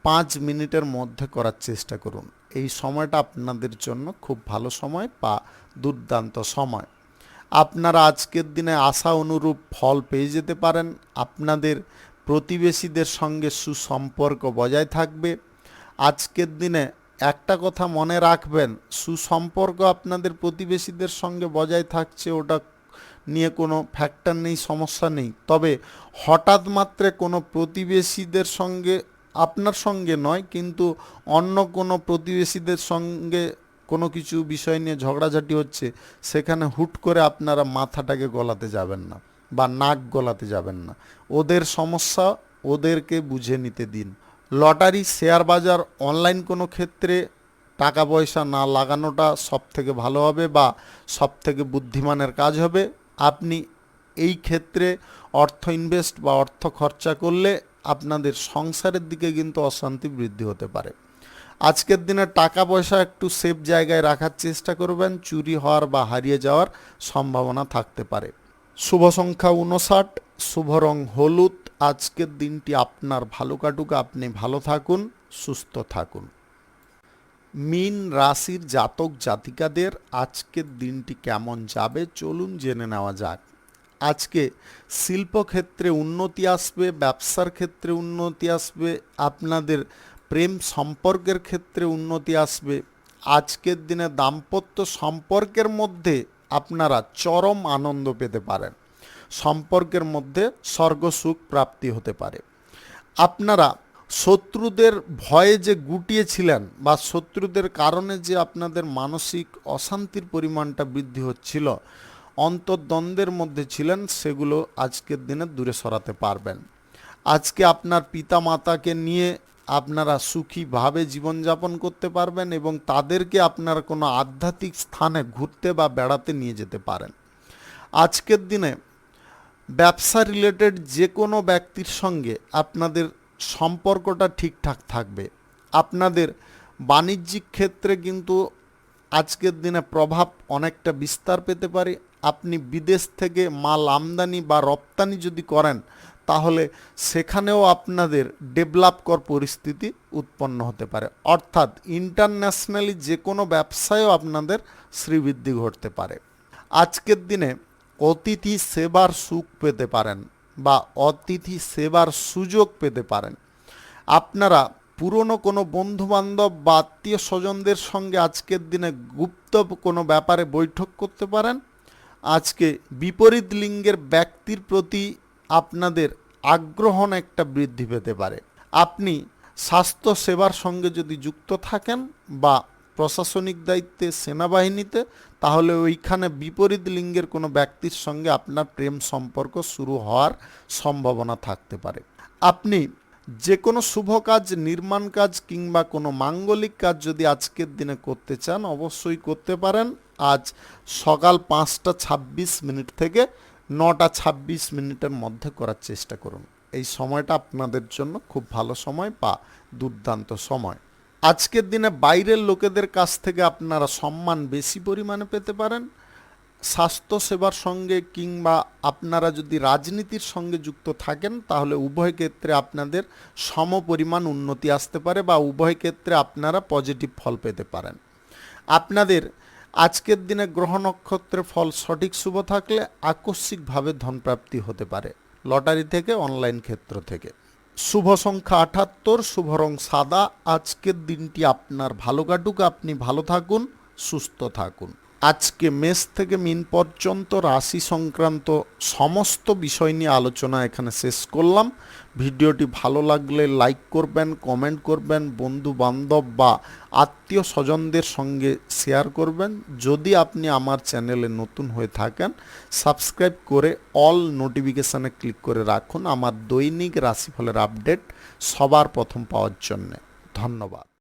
5 মিনিটের মধ্যে করার চেষ্টা করুন। এই সময়টা আপনাদের জন্য খুব ভালো সময় বা দুর্দান্ত সময়। আপনারা আজকের দিনে আশা অনুরূপ ফল পেয়ে যেতে পারেন। আপনাদের প্রতিবেশীদের সঙ্গে সুসম্পর্ক বজায় থাকবে। আজকের দিনে একটা কথা মনে রাখবেন, সুসম্পর্ক আপনাদের প্রতিবেশীদের সঙ্গে বজায় থাকছে, ওটা নিয়ে কোনো ফ্যাক্টর নেই, সমস্যা নেই। তবে হঠাৎ মাত্রে কোনো প্রতিবেশীদের সঙ্গে, আপনার সঙ্গে নয় কিন্তু অন্য কোনো প্রতিবেশীদের সঙ্গে কোনো কিছু বিষয় নিয়ে ঝগড়াঝাটি হচ্ছে, সেখানে হুট করে আপনারা মাথাটাকে গলাতে যাবেন না বা নাক গলাতে যাবেন না। ওদের সমস্যা, ওদেরকে বুঝে নিতে দিন। লটারি, শেয়ার বাজার, অনলাইন কোনো ক্ষেত্রে টাকা পয়সা না লাগানোটা সবথেকে ভালো হবে বা সবথেকে বুদ্ধিমানের কাজ হবে। আপনি এই ক্ষেত্রে অর্থ ইনভেস্ট বা অর্থ খরচা করলে আপনাদের সংসারের দিকে কিন্তু অশান্তি বৃদ্ধি হতে পারে। আজকের দিনে টাকা পয়সা একটু সেফ জায়গায় রাখার চেষ্টা করবেন, চুরি হওয়ার বা হারিয়ে যাওয়ার সম্ভাবনা থাকতে পারে। শুভ সংখ্যা 59, শুভ রং হলুদ। আজকের দিনটি আপনার ভালো কাটুক, আপনি ভালো থাকুন, সুস্থ থাকুন। মীন রাশির জাতক জাতিকাদের আজকের দিনটি কেমন যাবে চলুন জেনে নেওয়া যাক। আজকে শিল্পক্ষেত্রে উন্নতি আসবে, ব্যবসার ক্ষেত্রে উন্নতি আসবে, আপনাদের প্রেম সম্পর্কের ক্ষেত্রে উন্নতি আসবে। আজকের দিনে দাম্পত্য সম্পর্কের মধ্যে আপনারা চরম আনন্দ পেতে পারেন। সম্পর্কের মধ্যে স্বর্গসুখ প্রাপ্তি হতে পারে। আপনারা শত্রুদের ভয়ে যে গুটিয়েছিলেন বা শত্রুদের কারণে যে আপনাদের মানসিক অশান্তির পরিমাণটা বৃদ্ধি হচ্ছিল, অন্তর্দ্বন্দ্বের মধ্যে ছিলেন, সেগুলো আজকের দিনে দূরে সরাতে পারবেন। আজকে আপনার পিতা মাতাকে নিয়ে আপনারা সুখীভাবে জীবনযাপন করতে পারবেন এবং তাদেরকে আপনার কোনো আধ্যাত্মিক স্থানে ঘুরতে বা বেড়াতে নিয়ে যেতে পারেন। আজকের দিনে ব্যবসা রিলেটেড যে কোনো ব্যক্তির সঙ্গে আপনাদের সম্পর্কটা ঠিকঠাক থাকবে। আপনাদের বাণিজ্যিক ক্ষেত্রে কিন্তু আজকের দিনে প্রভাব অনেকটা বিস্তার পেতে পারে। আপনি বিদেশ থেকে মাল আমদানি বা রপ্তানি যদি করেন, তাহলে সেখানেও আপনাদের ডেভেলপকর পরিস্থিতি উৎপন্ন হতে পারে। অর্থাৎ ইন্টারন্যাশনালি যে কোনো ব্যবসায়ও আপনাদের শ্রীবৃদ্ধি ঘটতে পারে। আজকের দিনে অতিথি সেবার সুখ পেতে পারেন বা অতিথি সেবার সুযোগ পেতে পারেন। আপনারা পুরনো কোনো বন্ধুবান্ধব বা আত্মীয় স্বজনদের সঙ্গে আজকের দিনে গুপ্ত কোনো ব্যাপারে বৈঠক করতে পারেন। আজকে বিপরীত লিঙ্গের ব্যক্তির প্রতি আপনাদের আগ্রহ একটা বৃদ্ধি পেতে পারে। আপনি স্বাস্থ্য সেবার সঙ্গে যদি যুক্ত থাকেন বা প্রশাসনিক দায়িত্বে সেনাবাহিনীতে, তাহলে ওইখানে বিপরীত লিঙ্গের কোনো ব্যক্তির সঙ্গে আপনার প্রেম সম্পর্ক শুরু হওয়ার সম্ভাবনা থাকতে পারে। আপনি যে কোনো শুভ কাজ, নির্মাণ কাজ কিংবা কোনো মাঙ্গলিক কাজ যদি আজকের দিনে করতে চান, অবশ্যই করতে পারেন। আজ সকাল 5:26 থেকে 9:26 মধ্যে করার চেষ্টা করুন। এই সময়টা আপনাদের জন্য খুব ভালো সময় বা দুর্দান্ত সময়। আজকের দিনে বাইরের লোকেদের কাছ থেকে আপনারা সম্মান বেশি পরিমাণে পেতে পারেন। স্বাস্থ্য সেবার সঙ্গে কিংবা আপনারা যদি রাজনীতির সঙ্গে যুক্ত থাকেন, তাহলে উভয় ক্ষেত্রে আপনাদের সমপরিমাণ উন্নতি আসতে পারে বা উভয় ক্ষেত্রে আপনারা পজিটিভ ফল পেতে পারেন। আপনাদের আজকের দিনে গ্রহ নক্ষত্রের ফল সঠিক শুভ থাকলে আকস্মিকভাবে ধনপ্রাপ্তি হতে পারে, লটারি থেকে, অনলাইন ক্ষেত্র থেকে। শুভ সংখ্যা 78, শুভ রং সাদা। আজকের দিনটি আপনার ভালো কাটুক, আপনি ভালো থাকুন, সুস্থ থাকুন। আজকে মেষ থেকে মীন পর্যন্ত রাশি সংক্রান্ত সমস্ত বিষয় নিয়ে আলোচনা এখানে শেষ করলাম। ভিডিওটি ভালো লাগলে লাইক করবেন, কমেন্ট করবেন, বন্ধু বান্ধব বা আত্মীয় স্বজনদের সঙ্গে শেয়ার করবেন। যদি আপনি আমার চ্যানেলে নতুন হয়ে থাকেন, সাবস্ক্রাইব করে অল নোটিফিকেশানে ক্লিক করে রাখুন আমার দৈনিক রাশিফলের আপডেট সবার প্রথম পাওয়ার জন্যে। ধন্যবাদ।